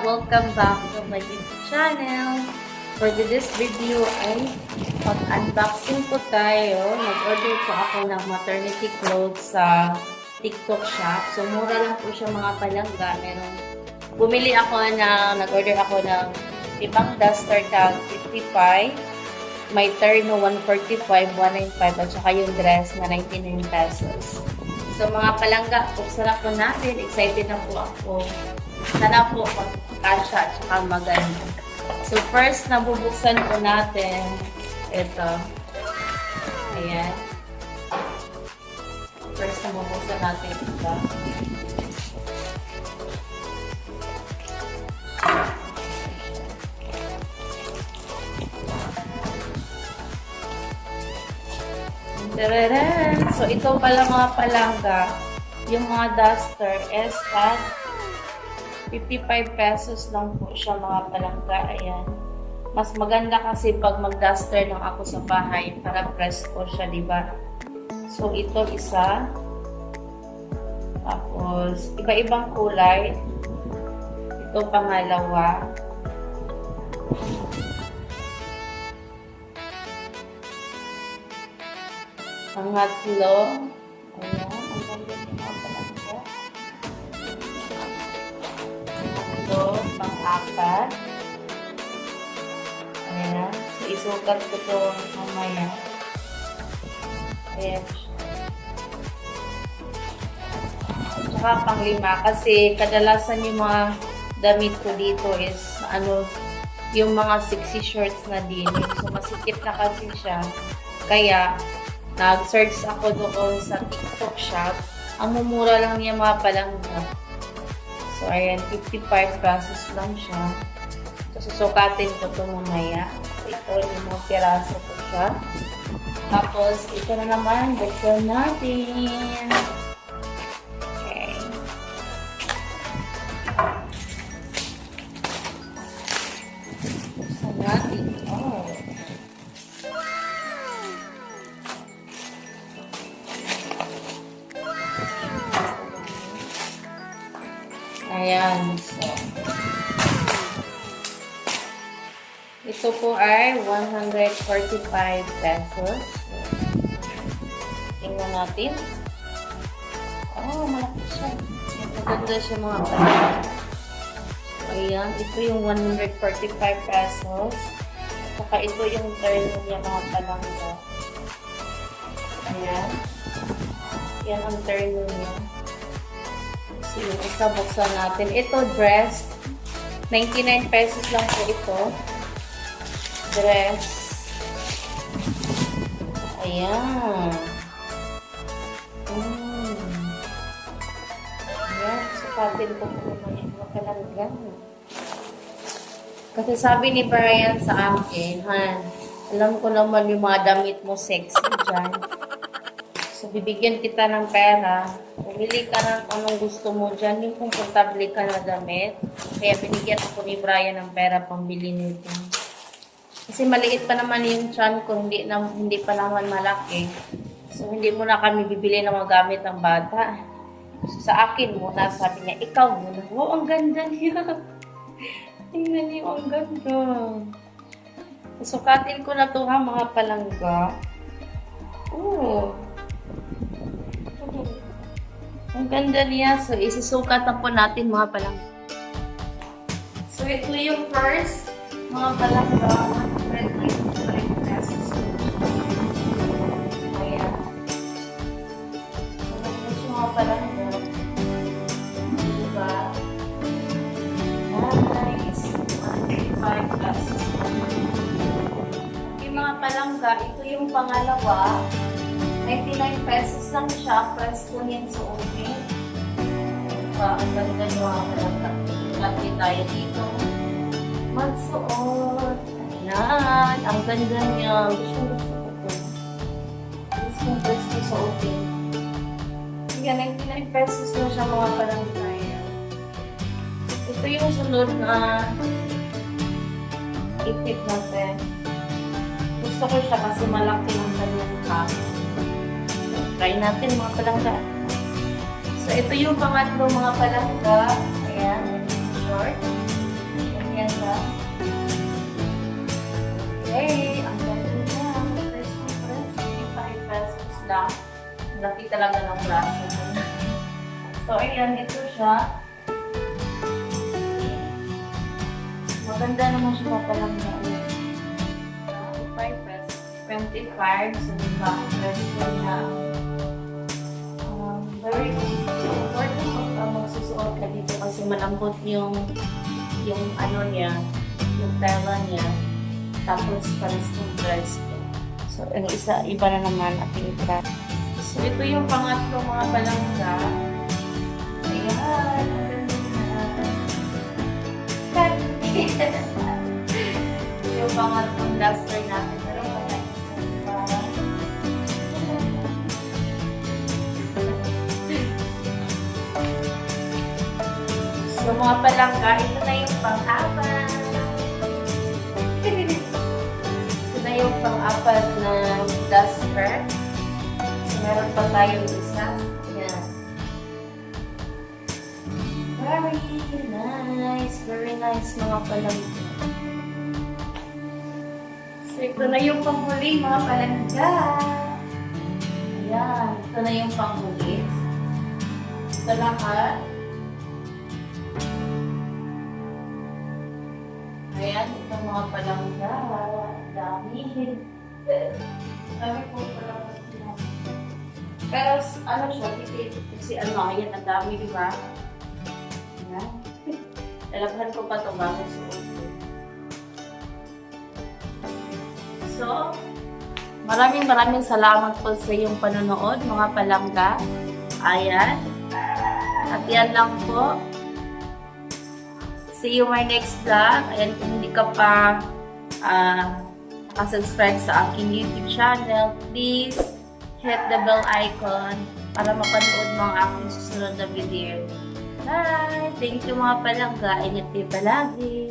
Welcome back to my YouTube channel. For this video ay mag-unboxing po tayo. Nag-order po ako ng maternity clothes sa TikTok shop. So, mura lang po siya mga palangga. Nag-order ako ng ibang duster tag 55. May terno 145, 195 at saka yung dress na 99 pesos. So, mga palangga, buksan na po natin. Excited na po ako. Sana po magkasya at saka maganda. So, first, nabubuksan po natin ito. Ayan. First, nabubuksan natin ito. Tararan! So, ito pala mga palangga. Yung mga duster is at 55 pesos lang po siya mga palangga. Ayan. Mas maganda kasi pag mag-duster lang ako sa bahay para presko siya, diba? So, ito isa. Tapos, iba-ibang kulay. Ito pangalawa. Pangatlo. Ayan. Ang ganda ng mga palangga. Ito, pang-apat. Ayan. So, isukat ko ito mamaya. Ayan. At saka pang-lima. Kasi kadalasan yung mga damit ko dito is yung mga sexy shorts na din. So, masikip na kasi siya. Kaya, nag-search ako doon sa TikTok shop. Ang mumura lang niya mga palangga. So, ayan, 55 pesos lang siya. So, susukatin ko ito mamaya. Ito, yung mga piraso ko siya. Tapos, ito na naman, buksan natin. Okay. Buksan natin. Oh. Ayan. So, ito po ay 145 pesos. So, tingnan natin. Oh, malaki siya. Maganda siya mga palangga. So, ayan. Ito yung 145 pesos. At saka ito yung terno niya mga palangga. Ayan. Yan ang terno niya. So, yung isa buksan natin. Ito, dress. 99 pesos lang po ito. Dress. Ayan. Ayan. Sukatin ko po naman yung mga palangga. Kasi sabi ni Brian sa akin, alam ko naman yung mga damit mo sexy dyan. So, bibigyan kita ng pera. Pumili ka ng anong gusto mo dyan. Yung komportable ka na damit. Kaya binigyan ako ni Brian ng pera pambili nito. Kasi maliit pa naman yung tiyan ko. Hindi pa naman malaki. So, hindi mo na kami bibili ng mga gamit ng bata. So, sa akin muna, sabi niya, ikaw muna. Wow, ang ganda niya. Tingnan niyo, ang ganda. Sukatin ko na ito ha, mga palangga. Oh. Ang ganda niya. So, isusukat na po natin mga palangga. So, ito yung first mga palangga. 195 pesos. Ayan. So, ito yung mga palangga. Diba? Nice. 195 pesos. Yung mga palangga, ito yung pangalawa. 99 pesos lang siya. Press ko niyan sa oven. Ang ganda nyo mga palangga. Lagi tayo dito. Magsuot. Ayan. Ang ganda niya. Gusto ko ito. Gusto ko press ko sa oven. Yan, 99 pesos lang siya mga palangga. Ito yung sunod na ipit natin. Gusto ko siya kasi malaki ng kanyang cup. Try natin mga palangga. So, ito yung pangatlo mga palangga. Ayan, short. Ayan na. Okay, ang ganda niya. Press mo, press. 55 pesos lang. Laki talaga ng braso mo. So, ayan, ito siya. Maganda naman siya papalang na. 5 pesos. 25. So, diba? Press mo niya. Very important pag magsusuot ka dito kasi malambot yung ano niya, yung tela niya. Tapos, pares ng dress ko. So, ang isa, iba na naman ating dress. So, ito yung pangatlo mga palangga. Ayan. Yung pangatlong duster natin. Pero wala. So, mga palangga, ito na yung pang-apat. Ito na yung pang-apat na duster. So, meron pa tayong isa. Yan. Very nice mga palangga. So, ito na yung panghuli mga palangga. Ayan, ito na yung panghuli. Ito lahat. Ayan, ito mga palangga. Dami. Dami po palangga. Pero ano siya, kasi ano, ayan, ang dami, di ba? Ayan. Lalabhan ko pa ito bago suot ko. So, maraming salamat po sa iyong panonood, mga palangga. Ayan. At yan lang po. See you my next vlog. Ayan, kung hindi ka pa nakasubscribe sa aking YouTube channel, please hit the bell icon para mapanood mo ang aking susunod na video. Bye! Thank you mga palangga. Ingat kayo palagi.